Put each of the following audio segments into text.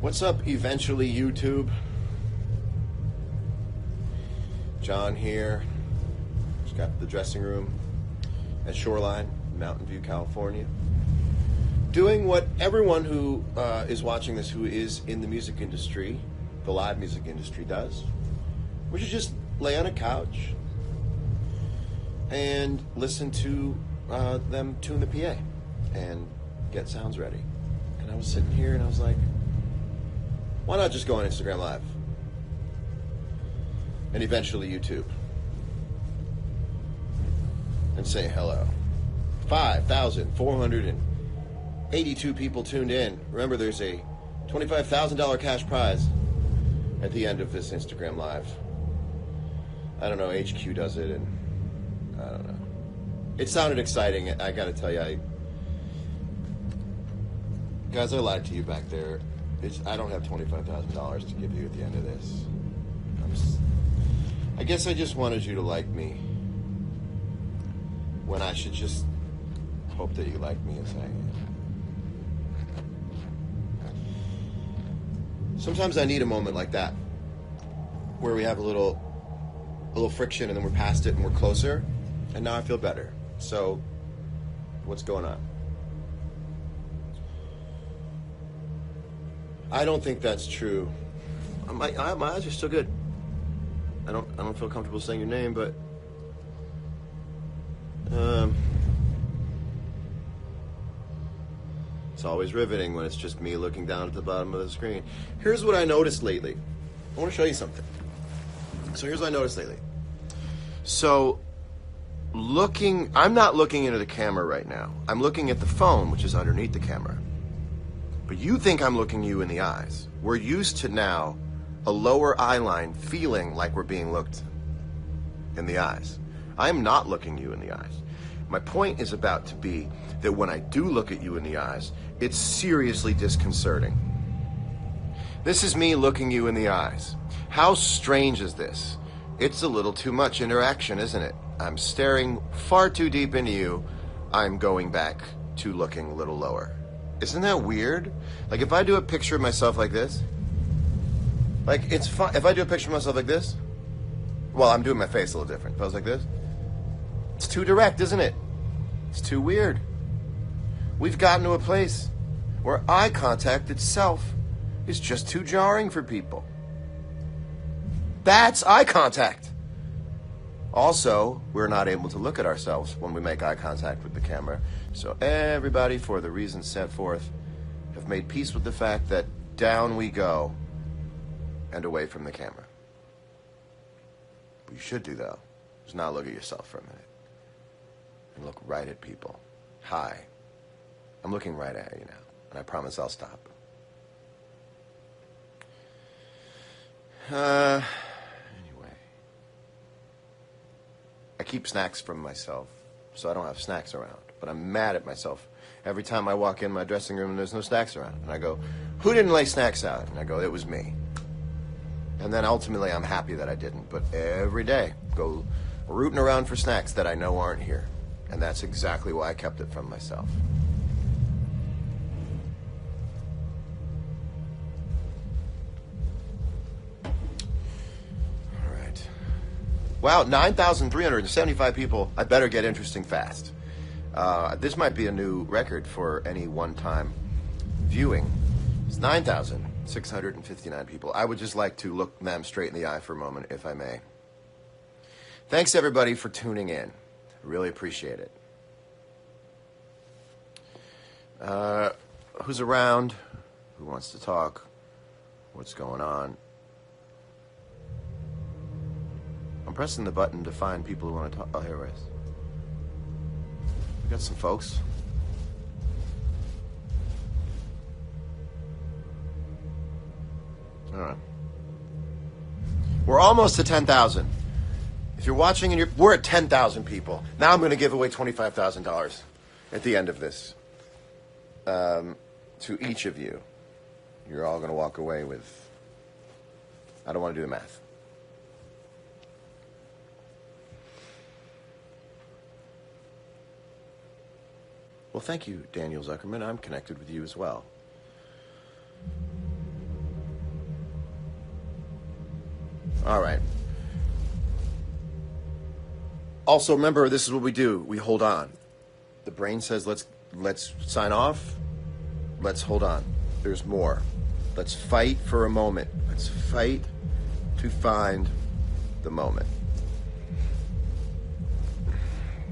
What's up, eventually, YouTube? John here. Just got the dressing room at Shoreline, Mountain View, California. Doing what everyone who is watching this who is in the music industry, the live music industry, does, which is just lay on a couch and listen to them tune the PA and get sounds ready. And I was sitting here and I was like, why not just go on Instagram Live? And eventually YouTube. And say hello. 5,482 people tuned in. Remember, there's a $25,000 cash prize at the end of this Instagram Live. I don't know, HQ does it, and I don't know. It sounded exciting, I gotta tell you. Guys, I lied to you back there. I don't have $25,000 to give you at the end of this. I guess I just wanted you to like me when I should just hope that you like me and saying it. Sometimes I need a moment like that where we have a little friction and then we're past it and we're closer, and now I feel better. So what's going on? I don't think that's true. My eyes are still good. I don't feel comfortable saying your name, but it's always riveting when it's just me looking down at the bottom of the screen. Here's what I noticed lately. I want to show you something. So here's what I noticed lately. So I'm not looking into the camera right now. I'm looking at the phone, which is underneath the camera. But you think I'm looking you in the eyes. We're used to now a lower eye line feeling like we're being looked in the eyes. I'm not looking you in the eyes. My point is about to be that when I do look at you in the eyes, it's seriously disconcerting. This is me looking you in the eyes. How strange is this? It's a little too much interaction, isn't it? I'm staring far too deep into you. I'm going back to looking a little lower. Isn't that weird? Like, if I do a picture of myself like this, like, it's fine. If I do a picture of myself like this, well, I'm doing my face a little different. If I was like this, it's too direct, isn't it? It's too weird. We've gotten to a place where eye contact itself is just too jarring for people. That's eye contact. Also, we're not able to look at ourselves when we make eye contact with the camera. So everybody, for the reasons set forth, have made peace with the fact that down we go and away from the camera. What you should do, though, is not look at yourself for a minute and look right at people. Hi. I'm looking right at you now, and I promise I'll stop. Anyway. I keep snacks from myself, so I don't have snacks around. But I'm mad at myself every time I walk in my dressing room and there's no snacks around. And I go, who didn't lay snacks out? And I go, it was me. And then ultimately I'm happy that I didn't. But every day, go rooting around for snacks that I know aren't here. And that's exactly why I kept it from myself. Wow, 9,375 people. I better get interesting fast. This might be a new record for any one-time viewing. It's 9,659 people. I would just like to look them straight in the eye for a moment, if I may. Thanks, everybody, for tuning in. I really appreciate it. Who's around? Who wants to talk? What's going on? I'm pressing the button to find people who want to talk. Oh, here it is. We got some folks. All right. We're almost to 10,000. If you're watching and we're at 10,000 people. Now I'm going to give away $25,000 at the end of this to each of you. You're all going to walk away with, I don't want to do the math. Well, thank you, Daniel Zuckerman. I'm connected with you as well. All right. Also, remember, this is what we do. We hold on. The brain says, let's sign off. Let's hold on. There's more. Let's fight for a moment. Let's fight to find the moment.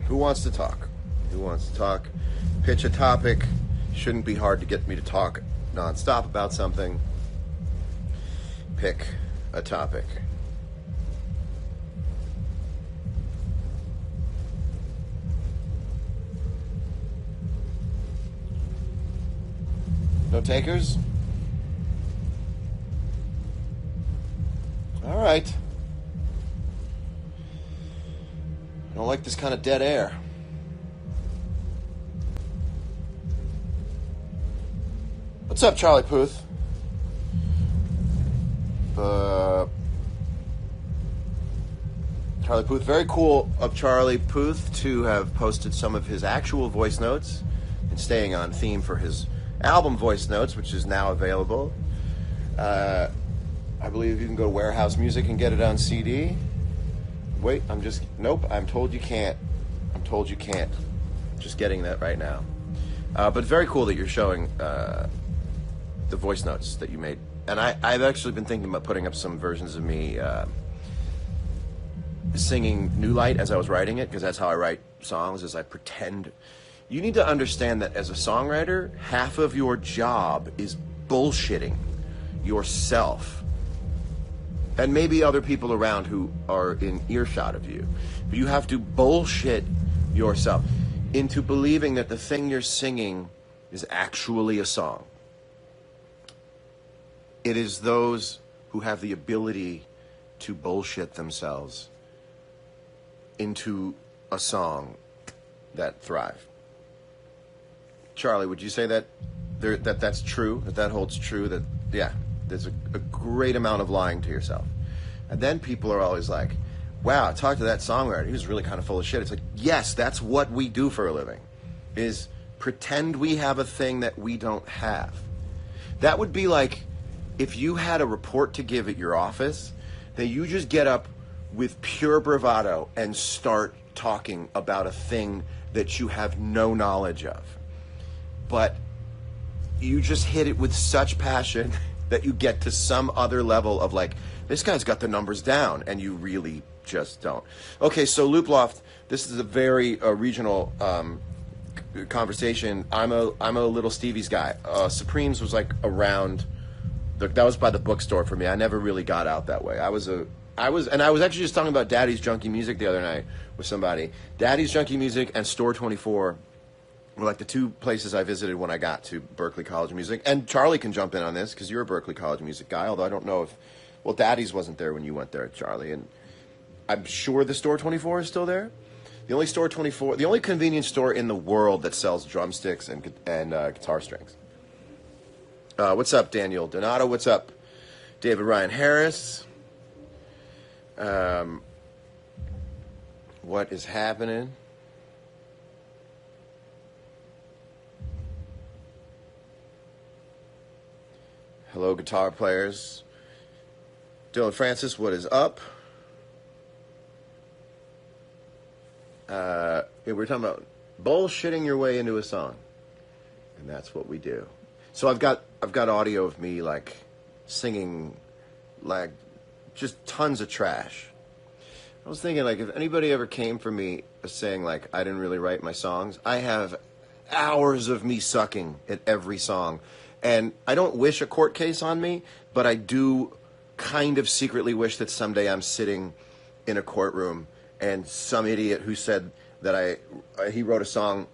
Who wants to talk? Who wants to talk? Pitch a topic. Shouldn't be hard to get me to talk nonstop about something. Pick a topic. No takers? All right. I don't like this kind of dead air. What's up, Charlie Puth? Charlie Puth, very cool of Charlie Puth to have posted some of his actual voice notes and staying on theme for his album voice notes, which is now available. I believe you can go to Warehouse Music and get it on CD. Wait, nope, I'm told you can't. I'm told you can't. Just getting that right now. But very cool that you're showing the voice notes that you made. And I've actually been thinking about putting up some versions of me singing New Light as I was writing it, because that's how I write songs, is I pretend. You need to understand that as a songwriter, half of your job is bullshitting yourself. And maybe other people around who are in earshot of you. But you have to bullshit yourself into believing that the thing you're singing is actually a song. It is those who have the ability to bullshit themselves into a song that thrive. Charlie, would you say that that's true? That holds true? That, yeah, there's a great amount of lying to yourself. And then people are always like, wow, I talked to that songwriter. He was really kind of full of shit. It's like, yes, that's what we do for a living, is pretend we have a thing that we don't have. That would be like if you had a report to give at your office, that you just get up with pure bravado and start talking about a thing that you have no knowledge of. But you just hit it with such passion that you get to some other level of like, this guy's got the numbers down, and you really just don't. Okay, so Looploft, this is a very regional conversation. I'm a little Stevie's guy. Supremes was like around. That was by the bookstore for me. I never really got out that way. I was actually just talking about Daddy's Junkie Music the other night with somebody. Daddy's Junkie Music and Store 24 were like the two places I visited when I got to Berklee College of Music. And Charlie can jump in on this because you're a Berklee College of Music guy, although I don't know if, well, Daddy's wasn't there when you went there, Charlie. And I'm sure the Store 24 is still there. The only convenience store in the world that sells drumsticks and guitar strings. What's up, Daniel Donato? What's up, David Ryan Harris? What is happening? Hello, guitar players. Dylan Francis, what is up? We're talking about bullshitting your way into a song, and that's what we do. So I've got audio of me like singing like just tons of trash. I was thinking, like, if anybody ever came for me saying like I didn't really write my songs, I have hours of me sucking at every song. And I don't wish a court case on me, but I do kind of secretly wish that someday I'm sitting in a courtroom and some idiot who said that he wrote a song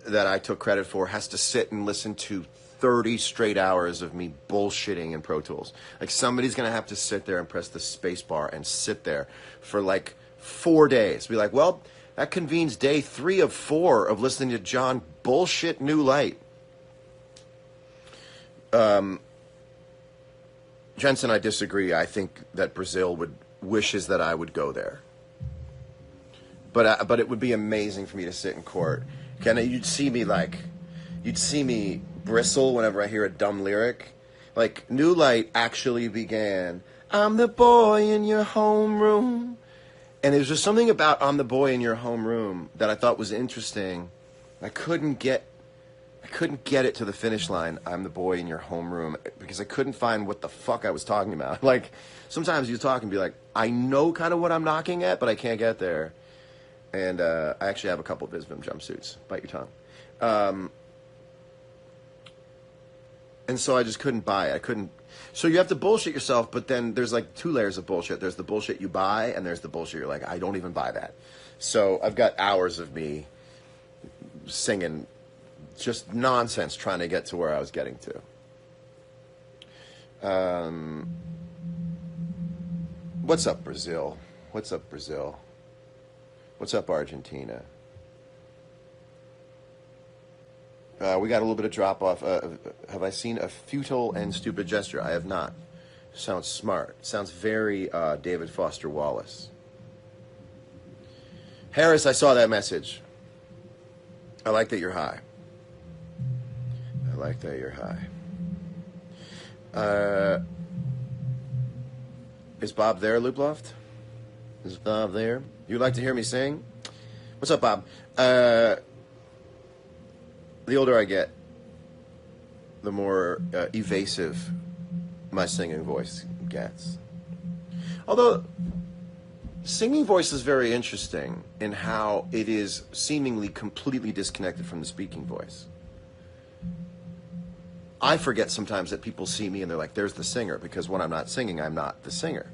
that I took credit for has to sit and listen to 30 straight hours of me bullshitting in Pro Tools. Like, somebody's going to have to sit there and press the space bar and sit there for like 4 days. Be like, well, that convenes day 3 of 4 of listening to John bullshit New Light. Jensen, I disagree. I think that Brazil wishes that I would go there. But it would be amazing for me to sit in court. You'd see me bristle whenever I hear a dumb lyric. Like, New Light actually began I'm the boy in your homeroom. And there's just something about I'm the boy in your homeroom that I thought was interesting. I couldn't get it to the finish line. I'm the boy in your homeroom because I couldn't find what the fuck I was talking about. Like sometimes you talk and be like, I know kind of what I'm knocking at, but I can't get there. And I actually have a couple of Visvim jumpsuits. Bite your tongue. And so I just couldn't buy it. I couldn't. So you have to bullshit yourself, but then there's like two layers of bullshit. There's the bullshit you buy, and there's the bullshit you're like, I don't even buy that. So I've got hours of me singing just nonsense trying to get to where I was getting to. What's up, Brazil? What's up, Brazil? What's up, Argentina? We got a little bit of drop off. Have I seen a futile and stupid gesture? I have not. Sounds smart. Sounds very David Foster Wallace. Harris, I saw that message. I like that you're high. I like that you're high. Is Bob there, Looploft? Is Bob there? You'd like to hear me sing? What's up, Bob? The older I get, the more evasive my singing voice gets. Although, singing voice is very interesting in how it is seemingly completely disconnected from the speaking voice. I forget sometimes that people see me and they're like, there's the singer, because when I'm not singing, I'm not the singer.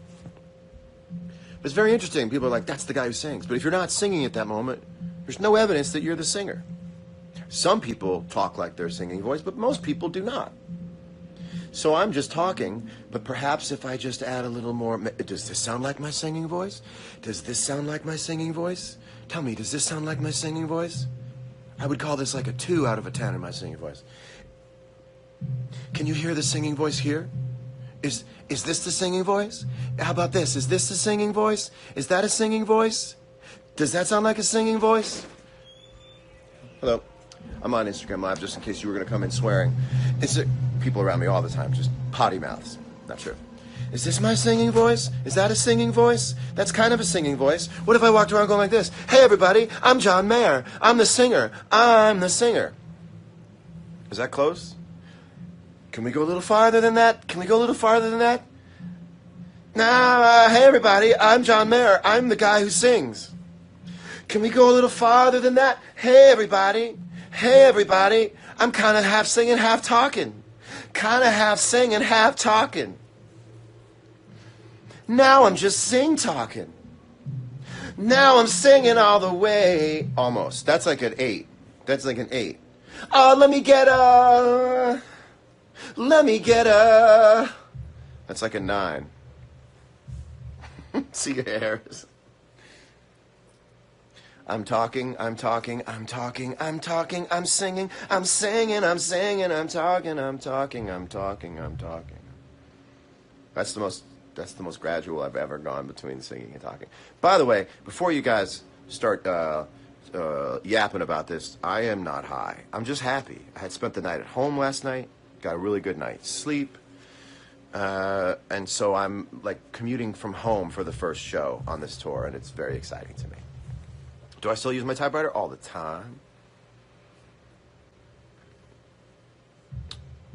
But it's very interesting. People are like, that's the guy who sings. But if you're not singing at that moment, there's no evidence that you're the singer. Some people talk like their singing voice, but most people do not. So I'm just talking, but perhaps if I just add a little more... Does this sound like my singing voice? Does this sound like my singing voice? Tell me, does this sound like my singing voice? I would call this like a 2 out of a 10 in my singing voice. Can you hear the singing voice here? Is this the singing voice? How about this? Is this the singing voice? Is that a singing voice? Does that sound like a singing voice? Hello. I'm on Instagram Live just in case you were going to come in swearing. People around me all the time, just potty mouths. Not true. Is this my singing voice? Is that a singing voice? That's kind of a singing voice. What if I walked around going like this? Hey, everybody, I'm John Mayer. I'm the singer. I'm the singer. Is that close? Can we go a little farther than that? Can we go a little farther than that? Nah, hey, everybody, I'm John Mayer. I'm the guy who sings. Can we go a little farther than that? Hey, everybody. Hey, everybody, I'm kind of half singing, half talking. Kind of half singing, half talking. Now I'm just sing-talking. Now I'm singing all the way. Almost. That's like an 8. That's like an 8. Oh, let me get a... Let me get a... That's like a 9. See your hairs. I'm talking, I'm talking, I'm talking, I'm talking, I'm singing, I'm singing, I'm singing, I'm talking, I'm talking, I'm talking, I'm talking. That's the most gradual I've ever gone between singing and talking. By the way, before you guys start yapping about this, I am not high. I'm just happy. I had spent the night at home last night, got a really good night's sleep, and so I'm like commuting from home for the first show on this tour, and it's very exciting to me. Do I still use my typewriter? All the time.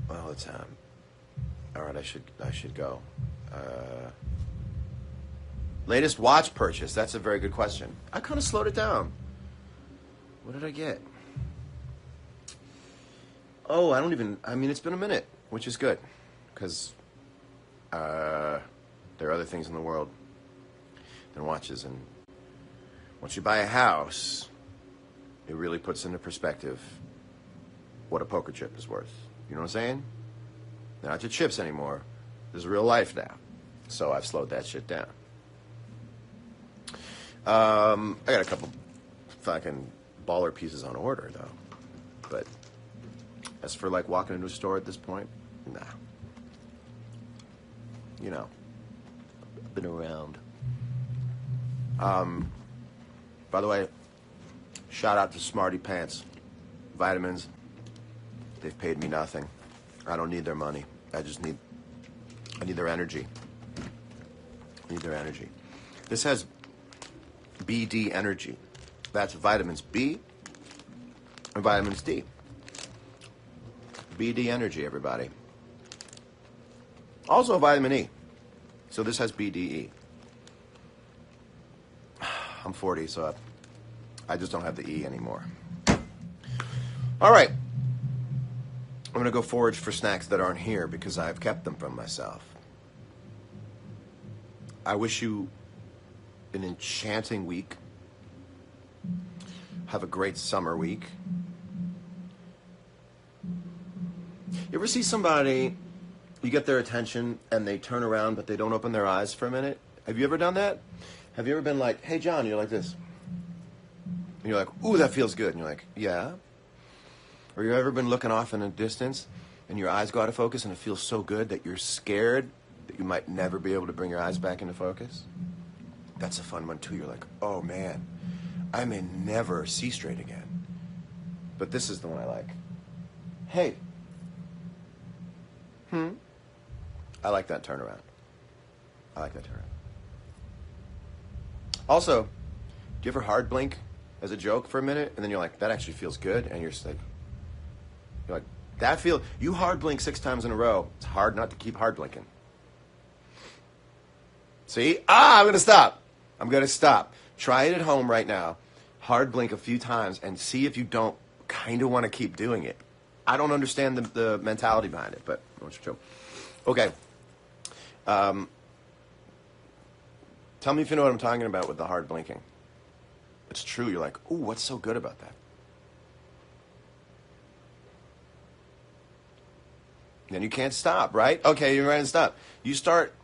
All the time. All right, I should go. Latest watch purchase. That's a very good question. I kind of slowed it down. What did I get? Oh, I mean, it's been a minute, which is good. Because there are other things in the world than watches, and once you buy a house, it really puts into perspective what a poker chip is worth. You know what I'm saying? They're not your chips anymore. There's real life now. So I've slowed that shit down. I got a couple fucking baller pieces on order, though. But as for, like, walking into a store at this point, nah. You know, I've been around. By the way, shout out to Smarty Pants. Vitamins. They've paid me nothing. I don't need their money. I need their energy. Need their energy. This has BD energy. That's vitamins B and vitamins D. BD energy, everybody. Also vitamin E. So this has BDE. I'm 40, so I just don't have the E anymore. All right. I'm going to go forage for snacks that aren't here because I've kept them from myself. I wish you an enchanting week. Have a great summer week. You ever see somebody, you get their attention and they turn around but they don't open their eyes for a minute? Have you ever done that? Have you ever been like, hey, John, you're like this. And you're like, ooh, that feels good. And you're like, yeah. Or you ever been looking off in a distance and your eyes go out of focus and it feels so good that you're scared that you might never be able to bring your eyes back into focus? That's a fun one, too. You're like, oh, man, I may never see straight again. But this is the one I like. Hey. I like that turnaround. I like that turnaround. Also, do you ever hard blink as a joke for a minute, and then you're like, that actually feels good, and you're just like, that feel, you hard blink 6 times in a row, it's hard not to keep hard blinking. See? I'm going to stop. Try it at home right now. Hard blink a few times and see if you don't kind of want to keep doing it. I don't understand the mentality behind it, but I want you to joke. Okay. Tell me if you know what I'm talking about with the hard blinking. It's true. You're like, ooh, what's so good about that? Then you can't stop, right? Okay, you're ready to stop. You start.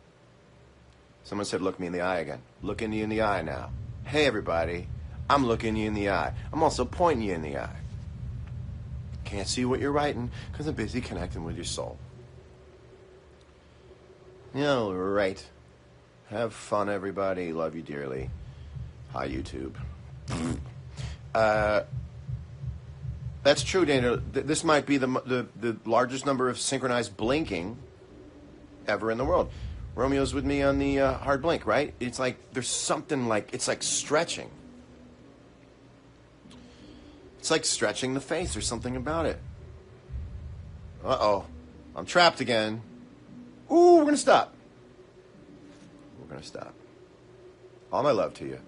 Someone said, look me in the eye again. Looking you in the eye now. Hey, everybody. I'm looking you in the eye. I'm also pointing you in the eye. Can't see what you're writing because I'm busy connecting with your soul. All right. Have fun, everybody. Love you dearly. Hi, YouTube. That's true, Dana. This might be the largest number of synchronized blinking ever in the world. Romeo's with me on the hard blink, right? It's like there's something like, it's like stretching. It's like stretching the face. There's something about it. Uh-oh. I'm trapped again. Ooh, we're going to stop. We're going to stop. All my love to you.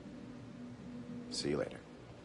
See you later.